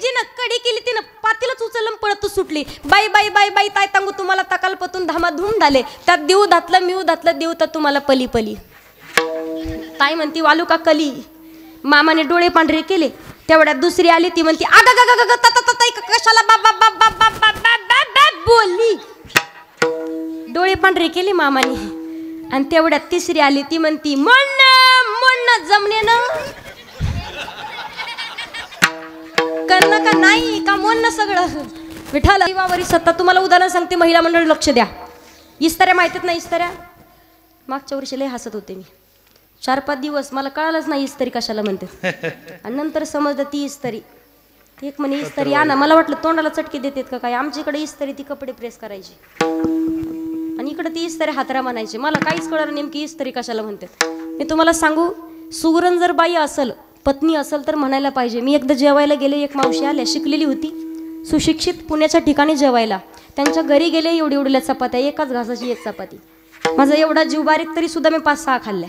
जिनं कडी केली तिनं पातीलाच उचलून पळत सुटली. बाई बाई बाई बाई ताय तांगू तुम्हाला तकालपतून धामाधूम झाले. त्यात देऊ धातलं मिऊ धातलं देऊ तर तुम्हाला पली पली. ताई म्हणती वालू का कली. मामाने डोळे पांढरे केले. तेवढ्यात दुसरी आली ती म्हणती आगा गा गा गा ताई कशाला बाबा बाबा बाबा बोलली. डोळे पांढरे केले मामाने. आणि तेवढ्यात तिसरी आली ती म्हणती म्हणणं जमणे ना करणं का नाही का म्हणणं सगळं. विठाला वावरी सत्ता. तुम्हाला उदाहरण सांगते महिला मंडळ लक्ष द्या. इस्त्र्या माहितीत नाही इस्त्र्या. मागच्या वर्षी लय हसत होते मी. 4-5 दिवस मला कळालंच नाही इस्त्री कशाला म्हणते. आणि नंतर समजलं ती इस्त्री. एक म्हणे इस्त्री आणा. मला वाटलं तोंडाला चटके देतात का काय. आमच्याकडे इस्त्री ती कपडे प्रेस करायची आणि इकडे ती इस्त्री हातरा म्हणायची. मला काहीच कळलं नेमकी इस्त्री कशाला म्हणतात. मी तुम्हाला सांगू सुगरण जर बाई असल पत्नी असल तर म्हणायला पाहिजे. मी एकदा जेवायला गेले. एक मावशी आल्या शिकलेली होती सुशिक्षित पुण्याच्या ठिकाणी जेवायला. त्यांच्या घरी गेले. एवढी एवढ्या चपात्या एकाच घासाची एक चपाती. माझा एवढा जीव बारीक तरी सुद्धा मी 5-6 खाल्ल्या.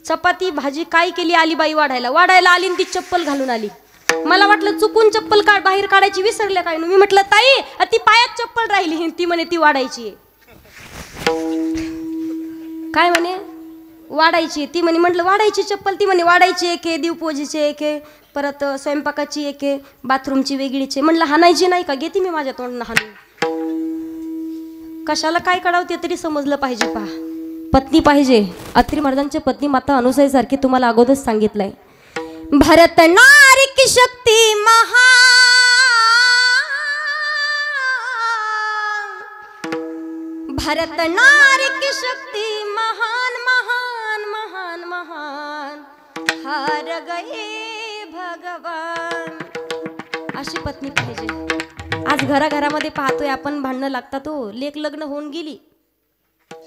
चपाती भाजी काय केली. आली बाई वाढायला आली आणि ती चप्पल घालून आली. मला वाटलं चुकून चप्पल बाहेर काढायची विसरल्या काय. मी म्हटलं ताई ती पायात चप्पल राहिली. ती म्हणे ती वाढायची काय म्हणे वाढायची. ती म्हणे म्हटलं वाढायची चप्पल. ती म्हणे वाढायची एक आहे देवपूजेची एक आहे परत स्वयंपाकाची एक आहे बाथरूमची वेगळीची. म्हटलं हाणायची नाही का. घेते मी माझ्या तोंडानं हाणून. कशाला काय काढावं ते तरी समजलं पाहिजे. पहा पत्नी पाहिजे. अत्री महाराजांची पत्नी माता अनुसूयासारखी तुम्हाला अगोदरच सांगितलंय. भरत नारी की शक्ती महान. भरत नारी की शक्ती महान महान महान महान हार गए भगवान. अशी पत्नी पाहिजे. आज घराघरामध्ये पाहतोय आपण भांडणं लागतात. हो लेक लग्न होऊन गेली.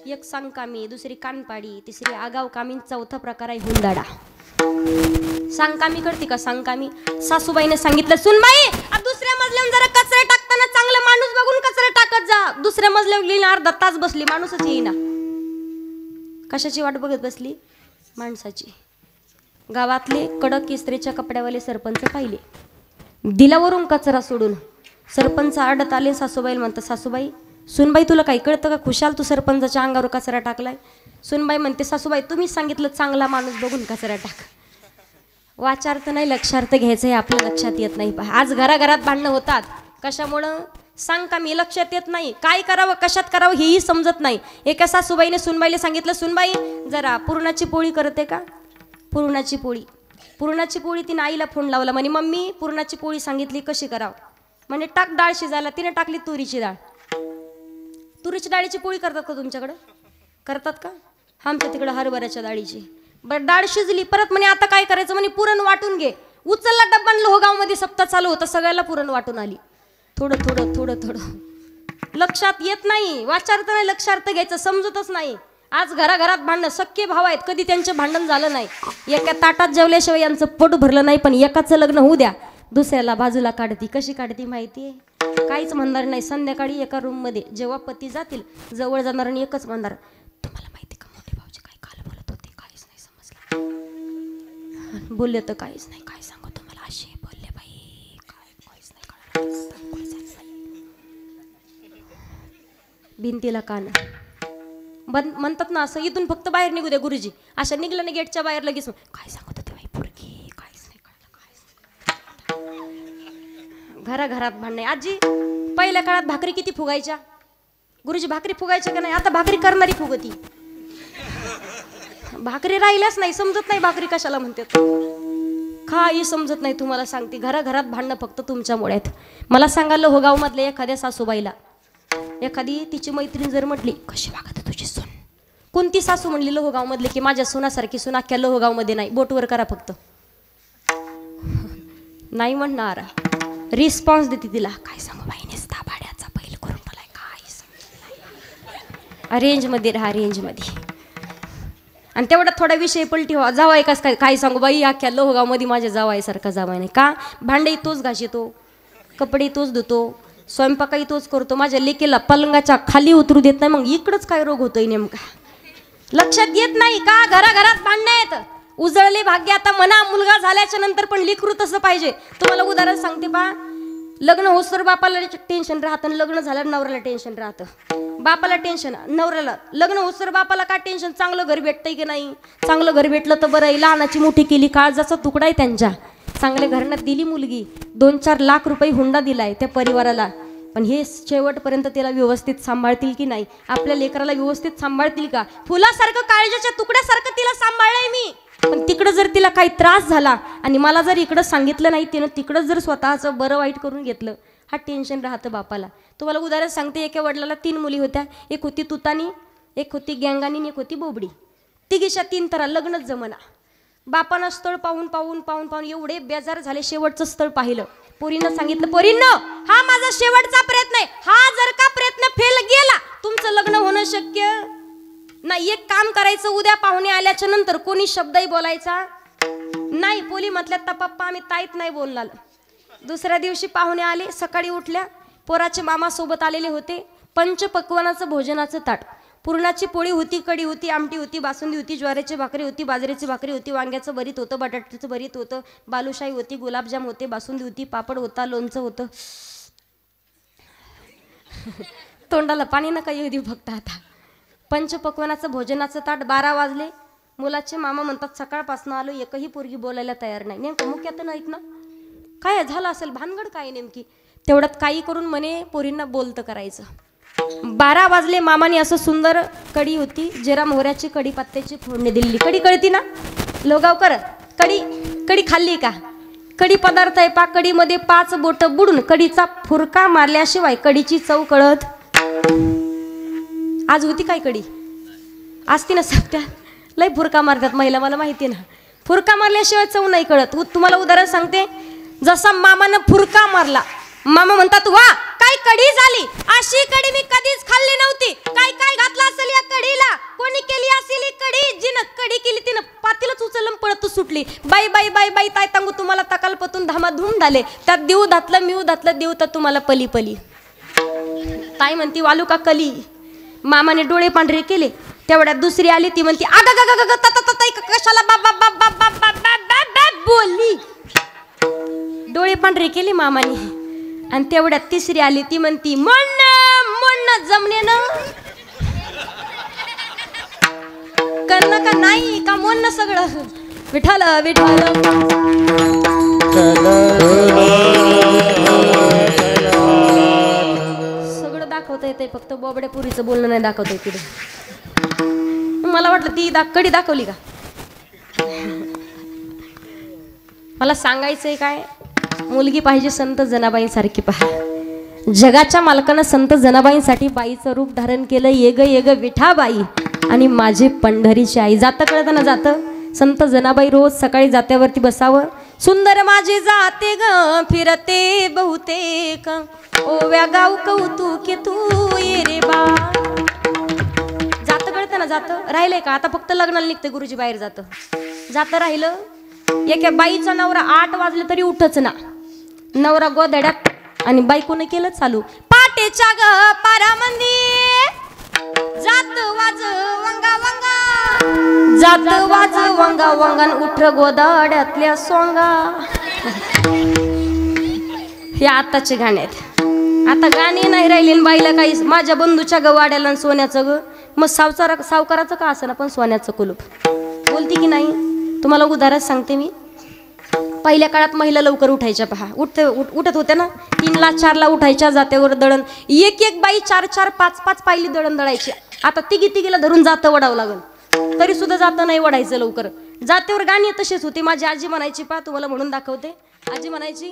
एक सांगकामी दुसरी कानपाडी तिसरी आगाव कामी चौथा प्रकार आहे हुंदाडा. सांगकामी करते का सांगकामी. सासूबाईने सांगितलं सुनबाई दुसऱ्या मजल्यावर जरा कचरा टाकताना चांगला माणूस बघून कचरा टाकत जा. दुसऱ्या मजल्यावर गेली अर्धा तास बसली माणूसच येईना. कशाची वाट बघत बसली माणसाची. गावातले कडक इस्त्रीच्या कपड्यावाले सरपंच पाहिले. दिलावरून कचरा सोडून सरपंच आडत आले. सासूबाई म्हणतात सासूबाई सुनबाई तुला काही कळतं का. खुशाल तू सरपंचाच्या अंगावर कचरा टाकलाय. सुनबाई म्हणते सासूबाई तुम्ही सांगितलं चांगला माणूस बघून कचरा टाक. वाचार्थ नाही लक्षार्थ घ्यायचं हे आपल्या लक्षात येत नाही. आज घराघरात भांडणं होतात. कशामुळं सांग का मी लक्षात येत नाही. काय करावं कशात करावं हेही समजत नाही. एका सासूबाईने सुनबाईला सांगितलं सुनबाई जरा पुरणाची पोळी करते का. पुरणाची पोळी तिने आईला फोन लावला. म्हणे मम्मी पुरणाची पोळी सांगितली कशी करावं. म्हणजे टाक डाळ शिजायला. तिने टाकली तुरीची डाळ. तुरीची डाळीची पोळी करतात का तुमच्याकडं. करतात का. आमच्या तिकडं हरभऱ्याच्या डाळीची. बरं डाळ शिजली. परत म्हणे आता काय करायचं. म्हणे पुरण वाटून घे. उचलला डब्बा लोहगावमध्ये सप्ताह चालू होता. सगळ्याला पुरण वाटून आली. थोडं थोडं थोडं थोडं लक्षात येत नाही. वाचार्थ नाही लक्षार्थ घ्यायचं समजतच नाही. आज घराघरात भांडणं. सख्खे भाव आहेत कधी त्यांचं भांडण झालं नाही. एका ताटात जेवल्याशिवाय यांचं पोट भरलं नाही. पण एकाचं लग्न होऊ द्या दुसऱ्याला बाजूला काढती. कशी काढती माहितीये. काहीच म्हणणार नाही. संध्याकाळी एका रूम मध्ये जेव्हा पती जातील जवळ जाणार आणि एकच म्हणणार तुम्हाला माहिती का मोठे भाऊजी काय काल बोलत होते. काहीच नाही समजलं. बोलले तर काहीच नाही. काय सांगू तुम्हाला असे बोलले बाई काहीच नाही. भिंतीला कान म्हणतात ना असं. इथून फक्त बाहेर निघू द्या गुरुजी. अशा निघलं ना गेटच्या बाहेर लगेच काय सांगत होते बाई पोरगी काहीच नाही कळलं. घराघरात भांडणे. आजी पहिल्या काळात भाकरी किती फुगायच्या. गुरुजी भाकरी फुगायच्या का नाही. आता भाकरी करणारी फुगती. भाकरी राहिल्याच नाही. समजत नाही भाकरी कशाला म्हणतात. काही समजत नाही. तुम्हाला सांगते घराघरात भांडणं फक्त तुमच्यामुळे आहेत. मला सांगायला हो गाव मधल्या एखाद्या सासूबाईला एखादी तिची मैत्रीण जर म्हटली कशी वागत तुझी सून. कोणती सासू म्हणली लोहगाव मधले की माझ्या सुनासारखी सून अख्ख्या लोहगाव मध्ये नाही. बोटवर करा फक्त. नाही म्हणणार. रिस्पॉन्स देते तिला. काय सांगू बाईनेच भाड्याचा बैल करून मला काही समजत नाही. रेंज मध्ये राहा रेंज मध्ये. आणि तेवढा थोडा विषय पलटी व्हा. जावाय कस काय सांगू बाई अख्ख्या लोहगाव मध्ये माझ्या जावायसारखा जावाय नाही का. भांडे तोच घासतो कपडे तोच धुतो स्वयंपाकही तोच करतो. माझ्या लेकीला पलंगाच्या खाली उतरू देत नाही. मग इकडंच काय रोग होतोय नेमका लक्षात येत नाही का. घराघरात भांडणं आहेत. उजळले भाग्य आता म्हणा, मुलगा झाल्याच्या नंतर पण लेकरू तसं पाहिजे. तुम्हाला उदाहरण सांगते पहा, लग्न होसर बापाला टेन्शन राहतं, लग्न झाल्यावर नवऱ्याला टेन्शन राहतं. बापाला टेन्शन, नवऱ्याला. लग्न होसर बापाला का टेन्शन, चांगलं घर भेटतंय की नाही, चांगलं घर भेटलं तर बरं आहे, लहानाची मोठी केली, काळजाचा तुकडा आहे त्यांच्या, चांगल्या घराण्यात दिली मुलगी, 2-4 लाख रुपये हुंडा दिलाय त्या परिवाराला, पण हे शेवटपर्यंत तिला व्यवस्थित सांभाळतील की नाही, आपल्या लेकराला व्यवस्थित सांभाळतील का. फुलासारखं काळजाच्या तुकड्यासारखं तिला सांभाळलंय मी, पण तिकडं जर तिला काही त्रास झाला आणि मला जर इकडं सांगितलं नाही, तिनं तिकडं जर स्वतःचं बरं वाईट करून घेतलं, हा टेन्शन राहतं बापाला. तुम्हाला उदाहरण सांगते, एका वडिलाला 3 मुली होत्या, एक होती तुतानी, एक होती गँगानी आणि एक होती बोबडी. तिघीच्या 3 तरा, लग्नच जमना. बापानं स्थळ पाहून पाहून पाहून पाहून एवढे बेजार झाले, शेवटचं स्थळ पाहिलं. पोरीनं सांगितलं, पोरींनो हा माझा शेवटचा प्रयत्न आहे, हा जर का प्रयत्न फेल गेला तुमचं लग्न होणं शक्य नाही. एक काम करायचं, उद्या पाहुणे आल्याच्या नंतर कोणी शब्दही बोलायचा नाही. पोली म्हटल्या, तर पप्पा आम्ही ताईत नाही बोलणार. दुसऱ्या दिवशी पाहुणे आले, सकाळी उठल्या, पोराचे मामा सोबत आलेले होते, पंचपक्वानाचं भोजनाचं ताट, पुरणाची पोळी होती, कढी होती, आमटी होती, बासुंदी होती, ज्वारीची भाकरी होती, बाजरीची भाकरी होती, वांग्याचं भरीत होतं, बटाट्याचं भरीत होतं, बालुशाही होती, गुलाबजाम होते, बासुंदी होती, पापड होता, लोणचं होतं. तोंडाला पाणी नका येऊ देऊ फक्त आता. पंचपक्वानाचं भोजनाचं ताट. 12 वाजले. मुलाचे मामा म्हणतात, सकाळपासून आलो, एकही पोरगी बोलायला तयार नाही. नेमकं मुख्यात नाहीत ना, काय झालं असेल, भानगड काय नेमकी. तेवढ्यात काही करून म्हणे पोरींना बोलतं करायचं. 12 वाजले. मामाने असं सुंदर कढी होती, जिरा मोहऱ्याची कढी पत्त्याची फोडणी दिलेली. कढी कळती ना लोगावकर, कढी खाल्ली का. कढी पदार्थ आहे पा, कढीमध्ये 5 बोटं बुडून कढीचा फुरका मारल्याशिवाय कढीची चव कळत. आज होती काय कढी, असती ना सप्त्या, लय फुरका मारतात महिला, मला माहिती ना, फुरका मारल्याशिवाय चव नाही कळत. तुम्हाला उदाहरण सांगते, जसा मामानं फुरका मारला, मामा म्हणतात, वा काय कढी झाली, अशी कढी मी कधीच खाल्ली नव्हती, काय काय घातलं असेल या कढीला, कोणी केली असेल ही कढी, जिनं कढी केली तिनं पातीलच उचलून पळत सुटली. बाई बाई बाई बाई ताय तांगू तुम्हाला तकालपतून धामाधूम झाले, त्यात देऊ धातलं मिऊ धातलं, देऊ तर तुम्हाला पली पली. ताई म्हणती, वालू का कली. मामाने डोळे पांढरे केले. तेवढ्यात दुसरी आली, ती म्हणती, आग कशाला बोलली. डोळे पांढरे केले मामाने. आणि तेवढ्यात तिसरी आली, ती म्हणती, म्हणणं जमणे ना करणं का नाही का, म्हणणं सगळं विठाल विठाल. सगळं दाखवता येते, फक्त बोबड्या पुरीचं बोलणं नाही दाखवता येत तिथे. मला वाटलं ती कढी दाखवली का. मला सांगायचंय काय, मुलगी पाहिजे संत जनाबाईंसारखी. पहा, जगाच्या मालकानं संत जनाबाईंसाठी बाईचं रूप धारण केलं. ये ग विठाबाई आणि माझे पंढरीची आई. जातं कळतं ना, जातं. संत जनाबाई रोज सकाळी जात्यावरती बसावं. सुंदर माझे जाते ग फिरते बहुतेक, ओव्या गाव कौतुके तू ये रे बा. जातं कळतं ना, जातं. राहिलंय का, आता फक्त लग्नाला निघते गुरुजी बाहेर जातं. जातं राहिलं. एका बाईचा नवरा 8 वाजले तरी उठच ना, नवरा गोधड्यात आणि बायकोने केलं चालू. पाटेच्या ग पारामंदी जात वाज वंगा वंगा, जात वाज वंगा वंगान उठ गोधड्यातल्या सोंगा. हे आताचे गाणे आहेत. आता गाणी नाही राहिले, बाईला काही. माझ्या बंधूच्या ग वाड्याला सोन्याचं ग, मग सावकाराचं का असं ना, पण सोन्याचं कुलूप बोलती की नाही. तुम्हाला उदाहरण सांगते मी. पहिल्या काळात महिला लवकर उठायच्या. पहा, उठत होत्या ना, 3ला 4ला उठायच्या, जात्यावर दळण. एक बाई 4 5 पायली दळण दळायची. आता तिघीला धरून जातं वडावं लागल, तरी सुद्धा जातं नाही वडायचं लवकर. जात्यावर गाणी तसेच होते. माझी आजी म्हणायची, पहा तुम्हाला म्हणून दाखवते. आजी म्हणायची,